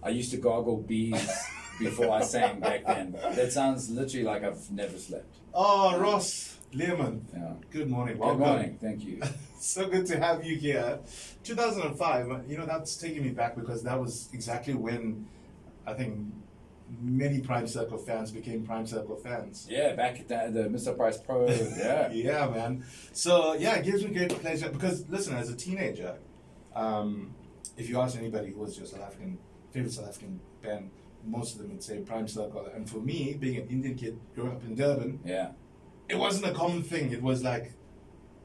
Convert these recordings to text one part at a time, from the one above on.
I used to gargle bees before I sang back then. That sounds literally like I've never slept. Oh, Ross Learmonth. Yeah. Good morning. Good morning. Thank you. So good to have you here. 2005, that's taking me back because that was exactly when I think many Prime Circle fans became Prime Circle fans. Yeah, back at the Mr. Price Pro. Yeah. Yeah, man. So, yeah, it gives me great pleasure because, listen, as a teenager, if you ask anybody who was your favorite South African band, most of them would say Prime Circle. And for me, being an Indian kid growing up in Durban, Yeah. it wasn't a common thing. It was like,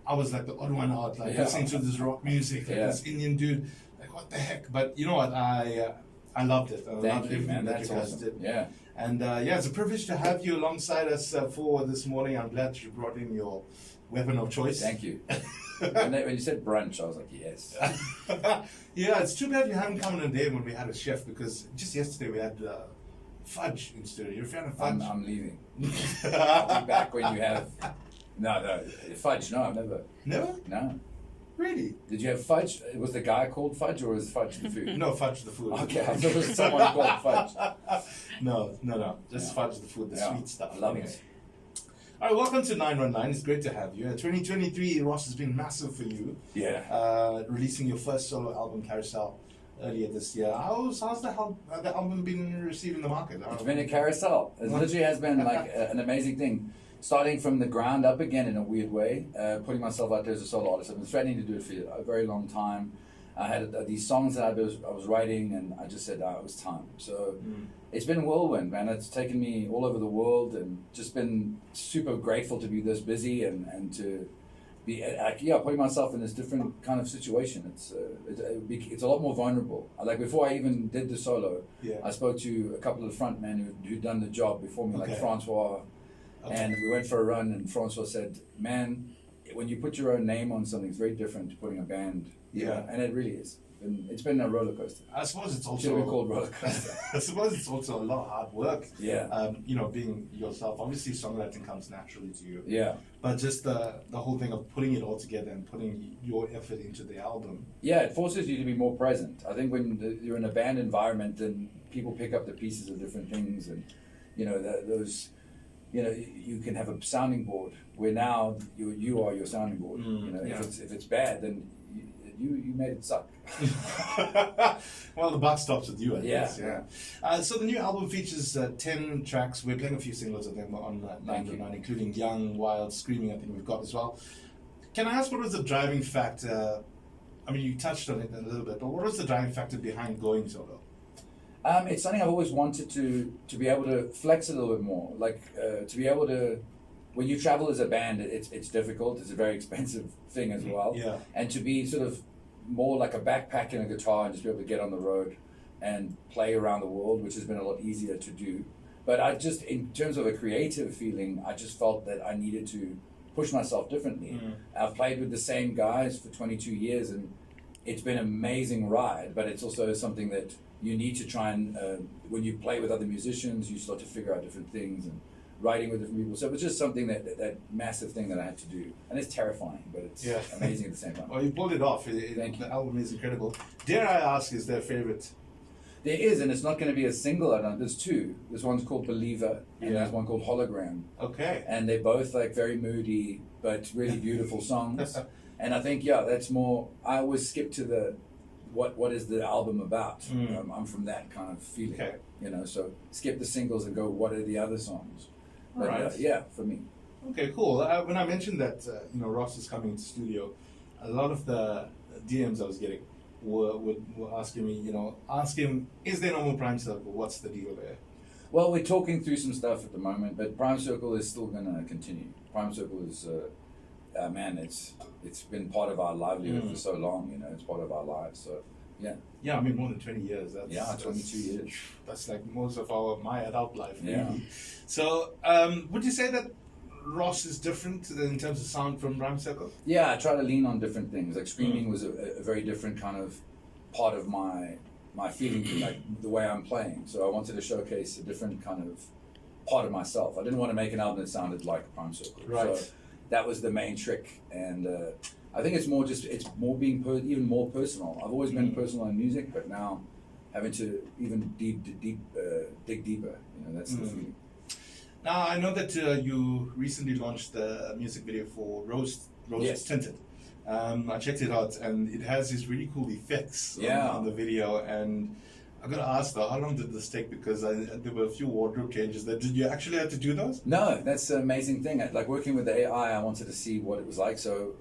I was like the odd one out, like listening to this rock music, like this Indian dude, like what the heck? But you know what? I loved it. I loved everything man. that That's you guys awesome. did. Yeah. And it's a privilege to have you alongside us for this morning. I'm glad you brought in your weapon of choice. Thank you. when you said brunch, I was like, yes. Yeah, it's too bad you haven't come on a day when we had a chef because just yesterday we had fudge in studio. You're a fan of fudge? I'm leaving. I'll be back when you have. No, fudge. No, I've never. Never? No. Really? Did you have fudge? Was the guy called Fudge or was Fudge the food? No, fudge the food. Okay, I thought it was someone called Fudge. No. Just fudge the food, the sweet stuff. I love it. All right, welcome to 919. It's great to have you. 2023, Ross, has been massive for you. Yeah. Releasing your first solo album, Carousel, earlier this year. How's the album been received in the market? It's been a carousel. It literally has been like an amazing thing. Starting from the ground up again in a weird way, putting myself out there as a solo artist. I've been threatening to do it for a very long time. I had these songs that I was writing, and I just said it was time. So it's been a whirlwind, man. It's taken me all over the world, and just been super grateful to be this busy and to be putting myself in this different kind of situation. It's a lot more vulnerable. Like before I even did the solo, I spoke to a couple of frontmen who'd done the job before me, like Francois. Okay. And we went for a run, and Francois said, "Man, when you put your own name on something, it's very different to putting a band." Yeah, and it really is. It's been a roller coaster. I suppose it's also should be called roller coaster. I suppose it's also a lot of hard work. Yeah. Being yourself. Obviously, songwriting comes naturally to you. Yeah. But just the whole thing of putting it all together and putting your effort into the album. Yeah, it forces you to be more present. I think when you're in a band environment, then people pick up the pieces of different things, and those. You can have a sounding board where now you are your sounding board. If it's bad, then you made it suck. Well, the buck stops with you, I guess. Yeah. So the new album features 10 tracks. We're playing a few singles of them on 909, including Young, Wild, Screaming, I think we've got as well. Can I ask what was the driving factor? I mean, you touched on it a little bit, but what was the driving factor behind going solo? It's something I've always wanted to be able to flex a little bit more. Like to be able to, when you travel as a band, it's difficult. It's a very expensive thing as well. Yeah. And to be sort of more like a backpack and a guitar and just be able to get on the road and play around the world, which has been a lot easier to do. But in terms of a creative feeling, I just felt that I needed to push myself differently. I've played with the same guys for 22 years, and it's been an amazing ride. But it's also something that you need to try and, when you play with other musicians, you start to figure out different things and writing with different people. So it was just something that massive thing that I had to do. And it's terrifying, but it's amazing at the same time. Well, you pulled it off. Thank you. The album is incredible. Dare I ask, is there a favorite? There is, and it's not going to be a single. There's two. This one's called Believer, and there's one called Hologram. Okay. And they're both like very moody, but really beautiful songs. And I think, that's more, I always skip to the, what is the album about? I'm from that kind of feeling, so skip the singles and go, what are the other songs? But, right. For me. Okay, cool. When I mentioned that, Ross is coming to studio, a lot of the DMs I was getting were asking me, ask him, is there no more Prime Circle? What's the deal there? Well, we're talking through some stuff at the moment, but Prime Circle is still going to continue. Prime Circle is, it's been part of our livelihood for so long, it's part of our lives, so yeah. Yeah, I mean, more than 20 years. 22 years. That's like most of my adult life, really. Yeah. So, would you say that Ross is different in terms of sound from Prime Circle? Yeah, I try to lean on different things. Like Screaming was a very different kind of part of my feeling, like the way I'm playing. So I wanted to showcase a different kind of part of myself. I didn't want to make an album that sounded like Prime Circle. Right. So that was the main trick. And I think it's more being even more personal. I've always been personal in music, but now having to even dig deeper. You know, that's the feeling. Now, I know that you recently launched the music video for Rose Yes. Tinted. I checked it out, and it has these really cool effects on the video. And I got to ask though, how long did this take? Because there were a few wardrobe changes. Did you actually have to do those? No, that's the amazing thing. Like working with the AI, I wanted to see what it was like. So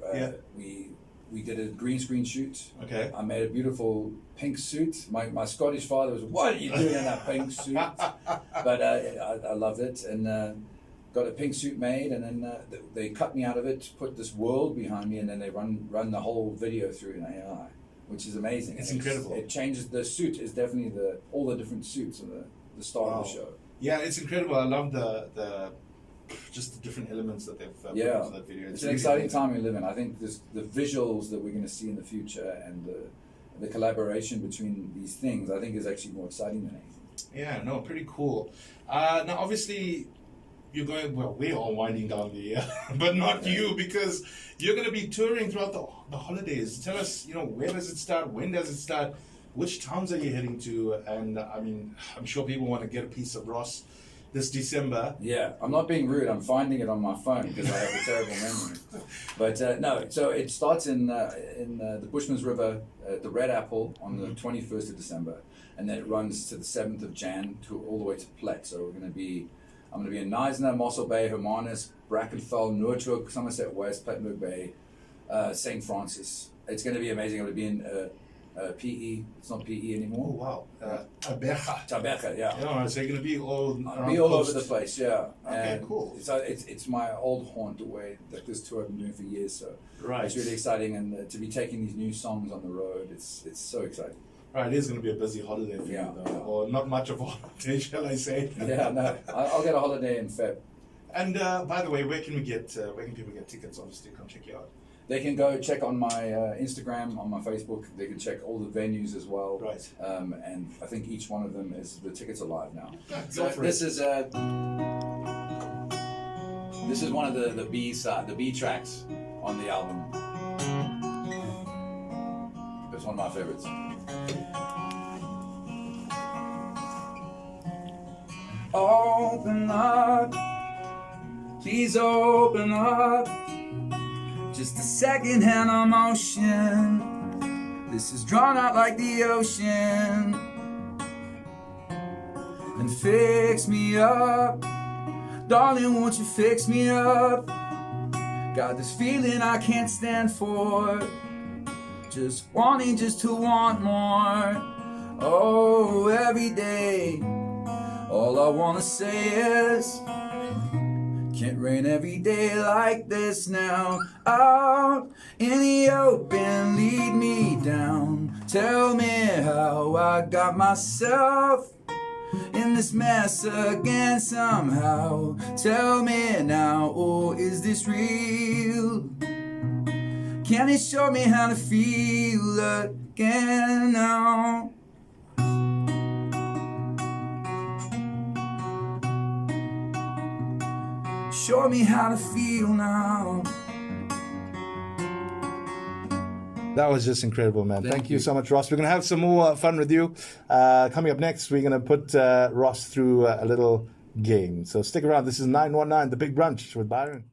we did a green screen shoot. Okay. I made a beautiful pink suit. My Scottish father was, "What are you doing in that pink suit?" But I loved it, and got a pink suit made, and then they cut me out of it, put this world behind me, and then they run the whole video through an AI, which is amazing. It's incredible. It changes. The suit is definitely all the different suits of the start of the show. Yeah, it's incredible. I love the just the different elements that they've put into that video. It's an exciting time we live in. I think the visuals that we're going to see in the future and the collaboration between these things, I think, is actually more exciting than anything. Yeah, no, pretty cool. Now, obviously, you're going, well, we're all winding down the year, but not you, because you're going to be touring throughout the holidays. Tell us, where does it start? When does it start? Which towns are you heading to? And I mean, I'm sure people want to get a piece of Ross this December. Yeah, I'm not being rude. I'm finding it on my phone because I have a terrible memory. But no, so it starts in the Bushman's River at the Red Apple on the 21st of December, and then it runs to the 7th of Jan all the way to Plett. So I'm going to be in Knysna, Mossel Bay, Hermanus, Brackenfell, Noordhoek, Somerset West, Plettenberg Bay, St. Francis. It's going to be amazing. I'm going to be in PE. It's not PE anymore. Oh wow, Taberga, yeah. Yeah, so you're going to be all over the place, yeah. Okay, and cool. It's my old haunt away. Like this tour I've been doing for years, so it's really exciting. And to be taking these new songs on the road, it's so exciting. Right, it is going to be a busy holiday for you, though, or not much of a holiday, shall I say? Yeah, no, I'll get a holiday in Feb. And by the way, where can people get tickets? Obviously, come check you out. They can go check on my Instagram, on my Facebook. They can check all the venues as well. Right. And I think each one of them the tickets are live now. Yeah, so this is one of the B tracks on the album. It's one of my favorites. Open up, please open up. Just a second-hand emotion. This is drawn out like the ocean. And fix me up, darling, won't you fix me up? Got this feeling I can't stand for, just wanting just to want more. Oh, every day, all I wanna say is, can't rain every day like this now. Out in the open, lead me down. Tell me how I got myself in this mess again somehow. Tell me now, oh, is this real? Can you show me how to feel again now? Show me how to feel now. That was just incredible, man. Thank you so much, Ross. We're going to have some more fun with you. Coming up next, we're going to put Ross through a little game. So stick around. This is 919, The Big Brunch with Byron.